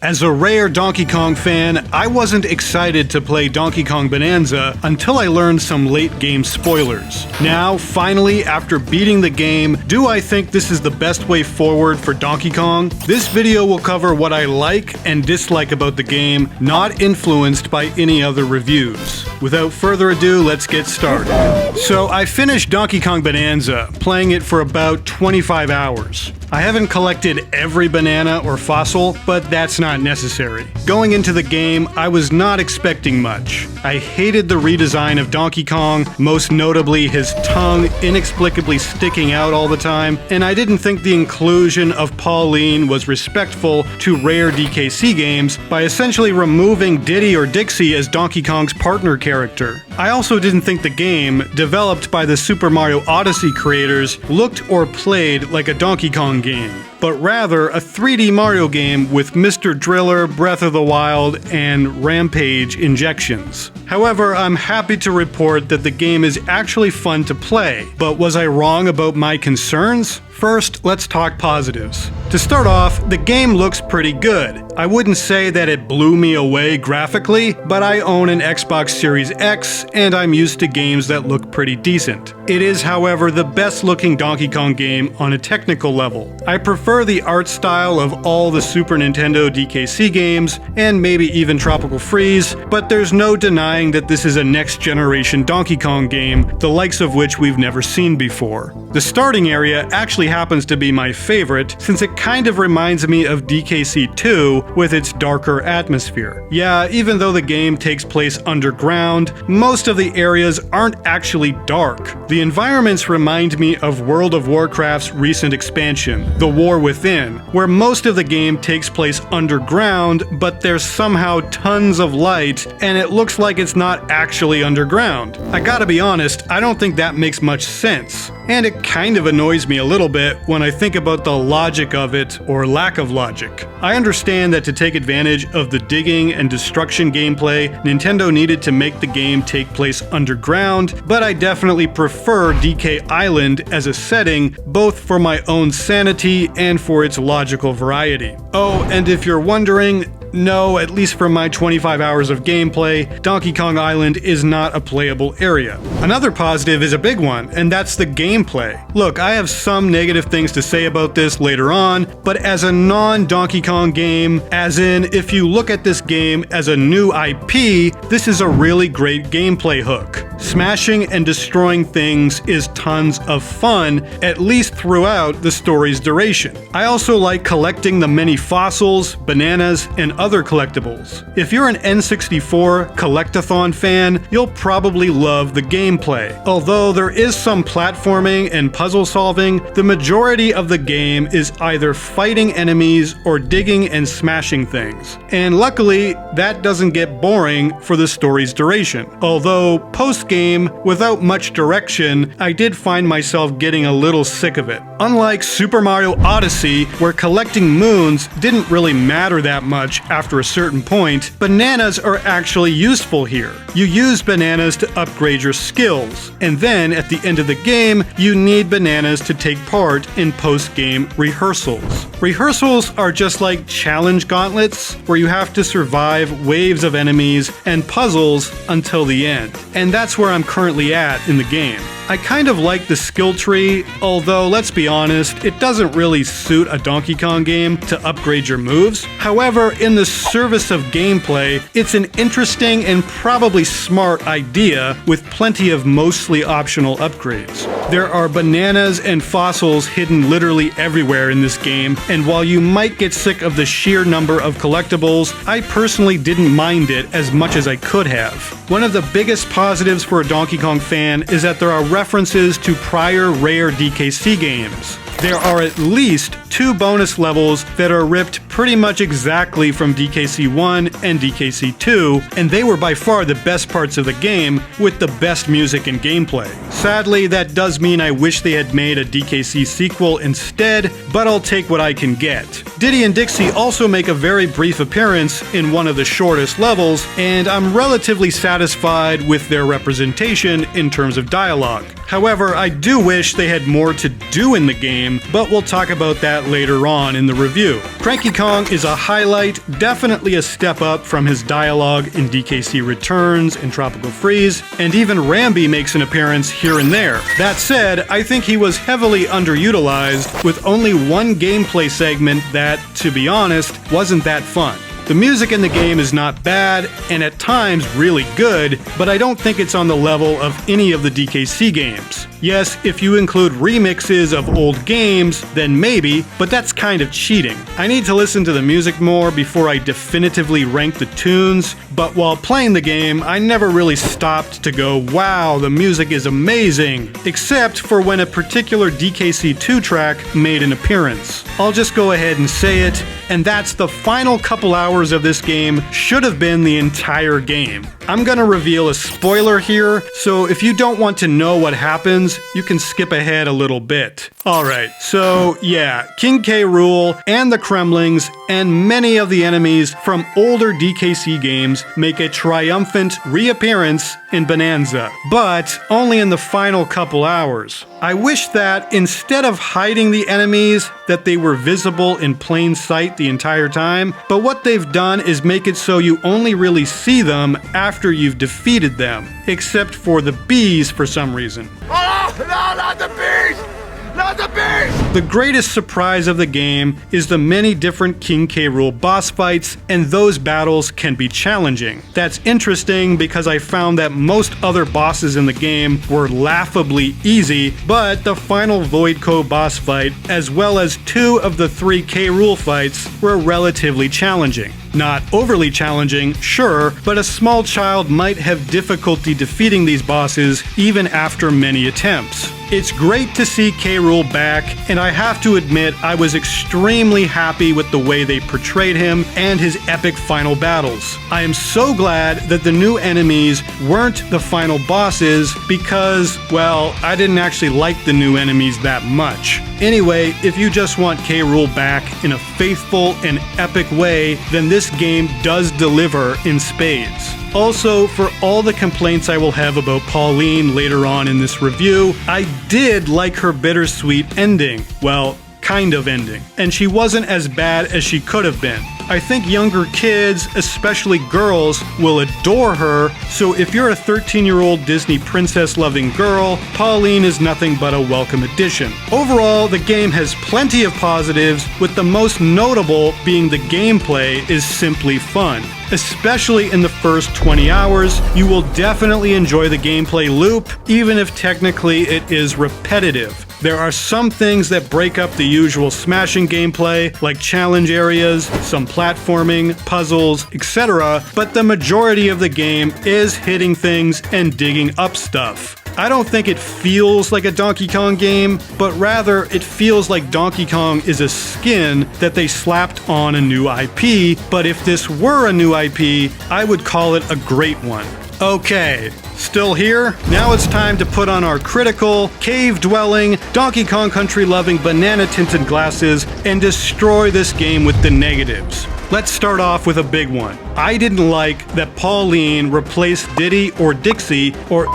As a rare Donkey Kong fan, I wasn't excited to play Donkey Kong Bananza until I learned some late game spoilers. Now, finally, after beating the game, do I think this is the best way forward for Donkey Kong? This video will cover what I like and dislike about the game, not influenced by any other reviews. Without further ado, let's get started. So I finished Donkey Kong Bananza, playing it for about 25 hours. I haven't collected every banana or fossil, but that's not necessary. Going into the game, I was not expecting much. I hated the redesign of Donkey Kong, most notably his tongue inexplicably sticking out all the time, and I didn't think the inclusion of Pauline was respectful to rare DKC games by essentially removing Diddy or Dixie as Donkey Kong's partner character. I also didn't think the game, developed by the Super Mario Odyssey creators, looked or played like a Donkey Kong game, but rather a 3D Mario game with Mr. Driller, Breath of the Wild, and Rampage injections. However, I'm happy to report that the game is actually fun to play, but was I wrong about my concerns? First, let's talk positives. To start off, the game looks pretty good. I wouldn't say that it blew me away graphically, but I own an Xbox Series X, and I'm used to games that look pretty decent. It is, however, the best looking Donkey Kong game on a technical level. I prefer the art style of all the Super Nintendo DKC games, and maybe even Tropical Freeze, but there's no denying that this is a next generation Donkey Kong game, the likes of which we've never seen before. The starting area actually happens to be my favorite, since it kind of reminds me of DKC 2 with its darker atmosphere. Yeah, even though the game takes place underground, most of the areas aren't actually dark. The environments remind me of World of Warcraft's recent expansion, The War Within, where most of the game takes place underground, but there's somehow tons of light, and it looks like it's not actually underground. I gotta be honest, I don't think that makes much sense. And it kind of annoys me a little bit when I think about the logic of it, or lack of logic. I understand that to take advantage of the digging and destruction gameplay, Nintendo needed to make the game take place underground, but I definitely prefer DK Island as a setting, both for my own sanity and for its logical variety. Oh, and if you're wondering, no, at least for my 25 hours of gameplay, Donkey Kong Island is not a playable area. Another positive is a big one, and that's the gameplay. Look, I have some negative things to say about this later on, but as a non-Donkey Kong game, as in if you look at this game as a new IP, this is a really great gameplay hook. Smashing and destroying things is tons of fun, at least throughout the story's duration. I also like collecting the many fossils, bananas, and other collectibles. If you're an N64 Collectathon fan, you'll probably love the gameplay. Although there is some platforming and puzzle solving, the majority of the game is either fighting enemies or digging and smashing things. And luckily, that doesn't get boring for the story's duration. Although, post-game, without much direction, I did find myself getting a little sick of it. Unlike Super Mario Odyssey, where collecting moons didn't really matter that much after a certain point, bananas are actually useful here. You use bananas to upgrade your skills, and then at the end of the game, you need bananas to take part in post-game rehearsals. Rehearsals are just like challenge gauntlets, where you have to survive waves of enemies and puzzles until the end. And that's where I'm currently at in the game. I kind of like the skill tree, although let's be honest, it doesn't really suit a Donkey Kong game to upgrade your moves. However, in the service of gameplay, it's an interesting and probably smart idea with plenty of mostly optional upgrades. There are bananas and fossils hidden literally everywhere in this game, and while you might get sick of the sheer number of collectibles, I personally didn't mind it as much as I could have. One of the biggest positives for a Donkey Kong fan is that there are references to prior rare DKC games. There are at least 2 bonus levels that are ripped pretty much exactly from DKC 1 and DKC 2, and they were by far the best parts of the game with the best music and gameplay. Sadly, that does mean I wish they had made a DKC sequel instead, but I'll take what I can get. Diddy and Dixie also make a very brief appearance in one of the shortest levels, and I'm relatively satisfied with their representation in terms of dialogue. However, I do wish they had more to do in the game, but we'll talk about that that later on in the review. Cranky Kong is a highlight, definitely a step up from his dialogue in DKC Returns and Tropical Freeze, and even Rambi makes an appearance here and there. That said, I think he was heavily underutilized, with only one gameplay segment that, to be honest, wasn't that fun. The music in the game is not bad, and at times really good, but I don't think it's on the level of any of the DKC games. Yes, if you include remixes of old games, then maybe, but that's kind of cheating. I need to listen to the music more before I definitively rank the tunes, but while playing the game, I never really stopped to go, wow, the music is amazing, except for when a particular DKC 2 track made an appearance. I'll just go ahead and say it, and that's the final couple hours of this game should have been the entire game. I'm gonna reveal a spoiler here, so if you don't want to know what happens, you can skip ahead a little bit. Alright, so yeah, King K. Rool and the Kremlings and many of the enemies from older DKC games make a triumphant reappearance in Bananza, but only in the final couple hours. I wish that instead of hiding the enemies, that they were visible in plain sight the entire time, but what they've done is make it so you only really see them after you've defeated them, except for the bees for some reason. Oh, no, not the bees! Not the bees! The greatest surprise of the game is the many different King K. Rool boss fights, and those battles can be challenging. That's interesting because I found that most other bosses in the game were laughably easy, but the final Voidco boss fight, as well as 2 of the 3 K. Rool fights, were relatively challenging. Not overly challenging, sure, but a small child might have difficulty defeating these bosses even after many attempts. It's great to see K. Rool back, and I have to admit I was extremely happy with the way they portrayed him and his epic final battles. I am so glad that the new enemies weren't the final bosses because, well, I didn't actually like the new enemies that much. Anyway, if you just want K. Rool back in a faithful and epic way, then this game does deliver in spades. Also, for all the complaints I will have about Pauline later on in this review, I did like her bittersweet ending. Well, kind of ending. And she wasn't as bad as she could have been. I think younger kids, especially girls, will adore her, so if you're a 13-year-old Disney princess-loving girl, Pauline is nothing but a welcome addition. Overall, the game has plenty of positives, with the most notable being the gameplay is simply fun. Especially in the first 20 hours, you will definitely enjoy the gameplay loop, even if technically it is repetitive. There are some things that break up the usual smashing gameplay, like challenge areas, some platforming, puzzles, etc., but the majority of the game is hitting things and digging up stuff. I don't think it feels like a Donkey Kong game, but rather it feels like Donkey Kong is a skin that they slapped on a new IP, but if this were a new IP, I would call it a great one. Okay, still here? Now it's time to put on our critical, cave-dwelling, Donkey Kong Country-loving, banana-tinted glasses and destroy this game with the negatives. Let's start off with a big one. I didn't like that Pauline replaced Diddy or Dixie or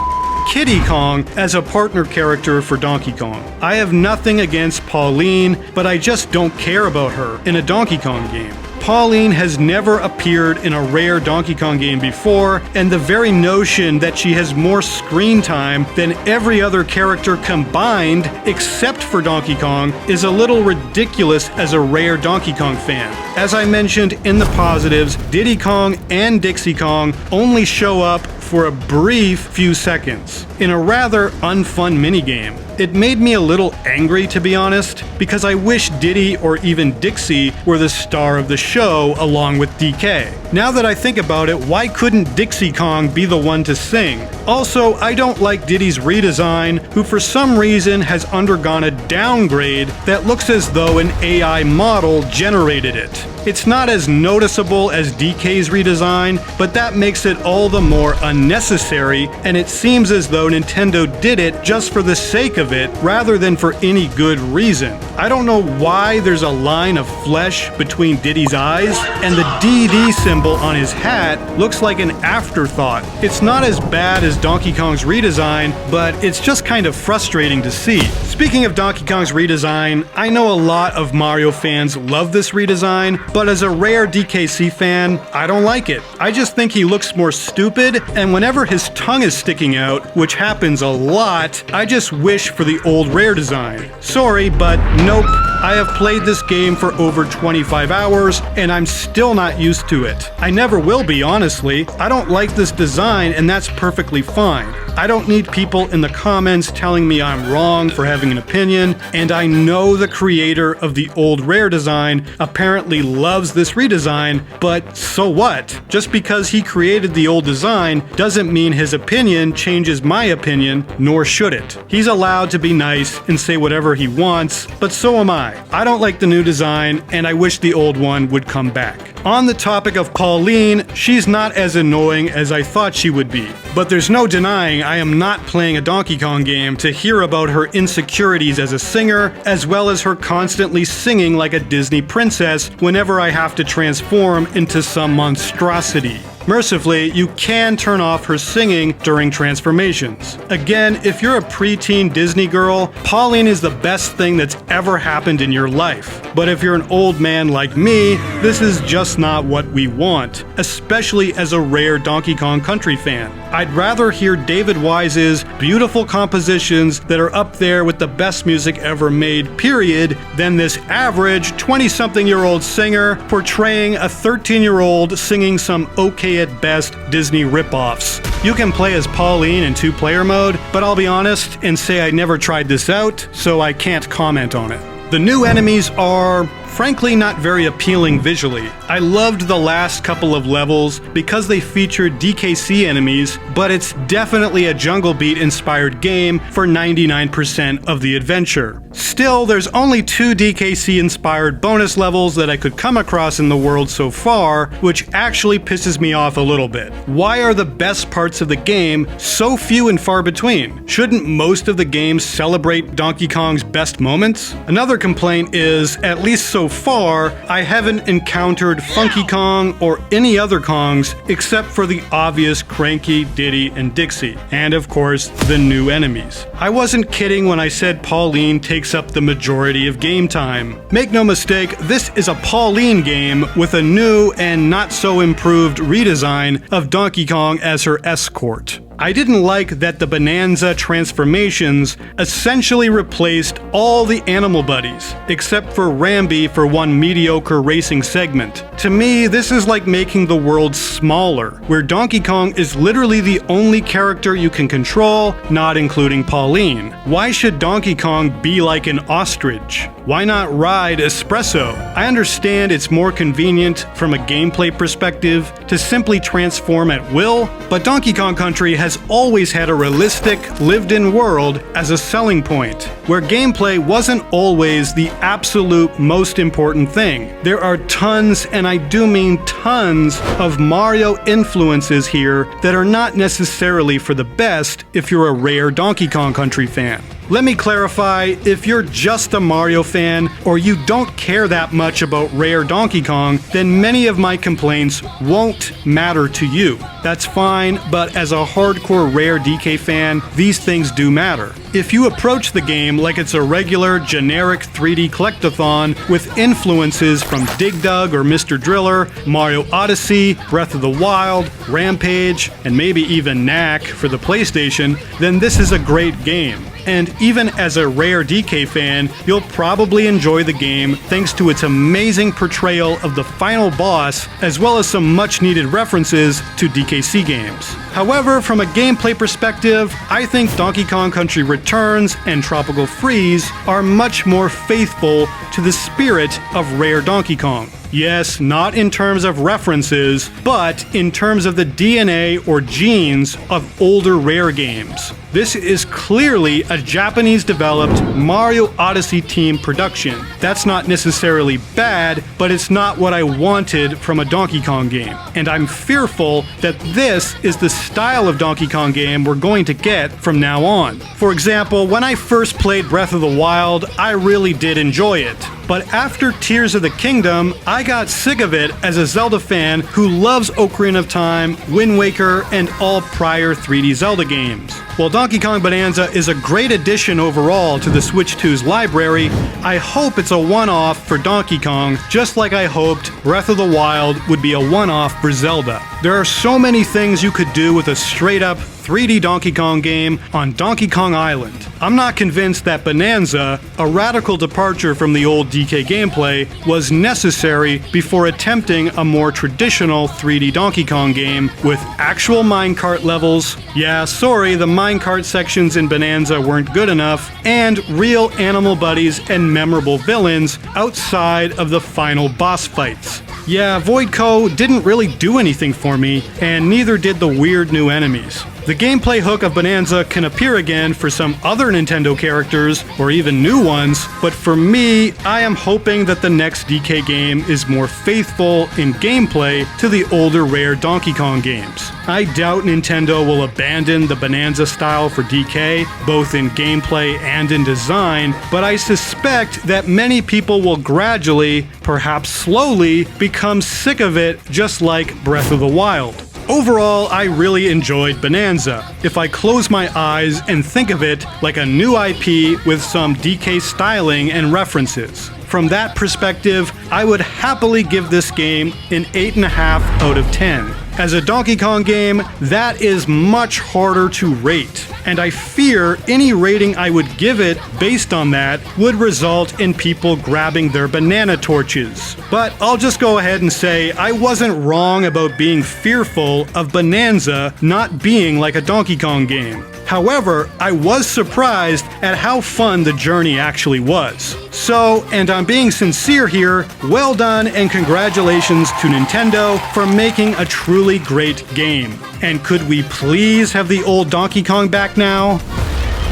Kiddy Kong as a partner character for Donkey Kong. I have nothing against Pauline, but I just don't care about her in a Donkey Kong game. Pauline has never appeared in a rare Donkey Kong game before, and the very notion that she has more screen time than every other character combined, except for Donkey Kong, is a little ridiculous as a rare Donkey Kong fan. As I mentioned in the positives, Diddy Kong and Dixie Kong only show up for a brief few seconds in a rather unfun minigame. It made me a little angry, to be honest, because I wish Diddy or even Dixie were the star of the show along with DK. Now that I think about it, why couldn't Dixie Kong be the one to sing? Also, I don't like Diddy's redesign, who for some reason has undergone a downgrade that looks as though an AI model generated it. It's not as noticeable as DK's redesign, but that makes it all the more unnecessary, and it seems as though Nintendo did it just for the sake of it, rather than for any good reason. I don't know why there's a line of flesh between Diddy's eyes, and the DD symbol on his hat looks like an afterthought. It's not as bad as as Donkey Kong's redesign, but it's just kind of frustrating to see. Speaking of Donkey Kong's redesign, I know a lot of Mario fans love this redesign, but as a rare DKC fan, I don't like it. I just think he looks more stupid, and whenever his tongue is sticking out, which happens a lot, I just wish for the old rare design. Sorry, but nope. I have played this game for over 25 hours, and I'm still not used to it. I never will be, honestly. I don't like this design, and that's perfectly fine. I don't need people in the comments telling me I'm wrong for having an opinion, and I know the creator of the old rare design apparently loves this redesign, but so what? Just because he created the old design doesn't mean his opinion changes my opinion, nor should it. He's allowed to be nice and say whatever he wants, but so am I. I don't like the new design, and I wish the old one would come back. On the topic of Pauline, she's not as annoying as I thought she would be. But there's no denying I am not playing a Donkey Kong game to hear about her insecurities as a singer, as well as her constantly singing like a Disney princess whenever I have to transform into some monstrosity. Mercifully, you can turn off her singing during transformations. Again, if you're a preteen Disney girl, Pauline is the best thing that's ever happened in your life. But if you're an old man like me, this is just not what we want, especially as a rare Donkey Kong Country fan. I'd rather hear David Wise's beautiful compositions that are up there with the best music ever made, period, than this average 20-something-year-old singer portraying a 13-year-old singing some okay at best Disney ripoffs. You can play as Pauline in 2-player mode, but I'll be honest and say I never tried this out, so I can't comment on it. The new enemies are, frankly, not very appealing visually. I loved the last couple of levels because they featured DKC enemies, but it's definitely a Jungle Beat inspired game for 99% of the adventure. Still, there's only 2 DKC inspired bonus levels that I could come across in the world so far, which actually pisses me off a little bit. Why are the best parts of the game so few and far between? Shouldn't most of the games celebrate Donkey Kong's best moments? Another complaint is, at least so far, I haven't encountered Funky Kong or any other Kongs except for the obvious Cranky, Diddy, and Dixie, and of course, the new enemies. I wasn't kidding when I said Pauline takes up the majority of game time. Make no mistake, this is a Pauline game with a new and not so improved redesign of Donkey Kong as her escort. I didn't like that the Bananza transformations essentially replaced all the animal buddies, except for Rambi for one mediocre racing segment. To me, this is like making the world smaller, where Donkey Kong is literally the only character you can control, not including Pauline. Why should Donkey Kong be like an ostrich? Why not ride Espresso? I understand it's more convenient from a gameplay perspective to simply transform at will, but Donkey Kong Country has always had a realistic, lived-in world as a selling point, where gameplay wasn't always the absolute most important thing. There are tons, and I do mean tons, of Mario influences here that are not necessarily for the best if you're a rare Donkey Kong Country fan. Let me clarify, if you're just a Mario fan, or you don't care that much about rare Donkey Kong, then many of my complaints won't matter to you. That's fine, but as a hardcore rare DK fan, these things do matter. If you approach the game like it's a regular, generic 3D collectathon with influences from Dig Dug or Mr. Driller, Mario Odyssey, Breath of the Wild, Rampage, and maybe even Knack for the PlayStation, then this is a great game. And even as a rare DK fan, you'll probably enjoy the game thanks to its amazing portrayal of the final boss, as well as some much-needed references to DKC games. However, from a gameplay perspective, I think Donkey Kong Country Returns and Tropical Freeze are much more faithful to the spirit of rare Donkey Kong. Yes, not in terms of references, but in terms of the DNA or genes of older Rare games. This is clearly a Japanese-developed Mario Odyssey team production. That's not necessarily bad, but it's not what I wanted from a Donkey Kong game. And I'm fearful that this is the style of Donkey Kong game we're going to get from now on. For example, when I first played Breath of the Wild, I really did enjoy it. but after Tears of the Kingdom, I got sick of it as a Zelda fan who loves Ocarina of Time, Wind Waker, and all prior 3D Zelda games. While Donkey Kong Bananza is a great addition overall to the Switch 2's library, I hope it's a one-off for Donkey Kong, just like I hoped Breath of the Wild would be a one-off for Zelda. There are so many things you could do with a straight-up 3D Donkey Kong game on Donkey Kong Island. I'm not convinced that Bananza, a radical departure from the old DK gameplay, was necessary before attempting a more traditional 3D Donkey Kong game with actual minecart levels. Yeah, sorry, the minecart sections in Bananza weren't good enough, and real animal buddies and memorable villains outside of the final boss fights. Yeah, Voidco didn't really do anything for me, and neither did the weird new enemies. The gameplay hook of Bananza can appear again for some other Nintendo characters, or even new ones, but for me, I am hoping that the next DK game is more faithful in gameplay to the older rare Donkey Kong games. I doubt Nintendo will abandon the Bananza style for DK, both in gameplay and in design, but I suspect that many people will gradually, perhaps slowly, become sick of it, just like Breath of the Wild. Overall, I really enjoyed Bananza. If I close my eyes and think of it like a new IP with some DK styling and references. From that perspective, I would happily give this game an 8.5 out of 10. As a Donkey Kong game, that is much harder to rate, and I fear any rating I would give it based on that would result in people grabbing their banana torches. But I'll just go ahead and say I wasn't wrong about being fearful of Bananza not being like a Donkey Kong game. However, I was surprised at how fun the journey actually was. So, and I'm being sincere here, well done and congratulations to Nintendo for making a truly great game. And could we please have the old Donkey Kong back now?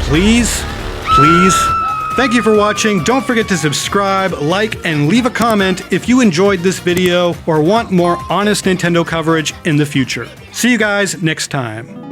Please? Please? Thank you for watching. Don't forget to subscribe, like, and leave a comment if you enjoyed this video or want more honest Nintendo coverage in the future. See you guys next time.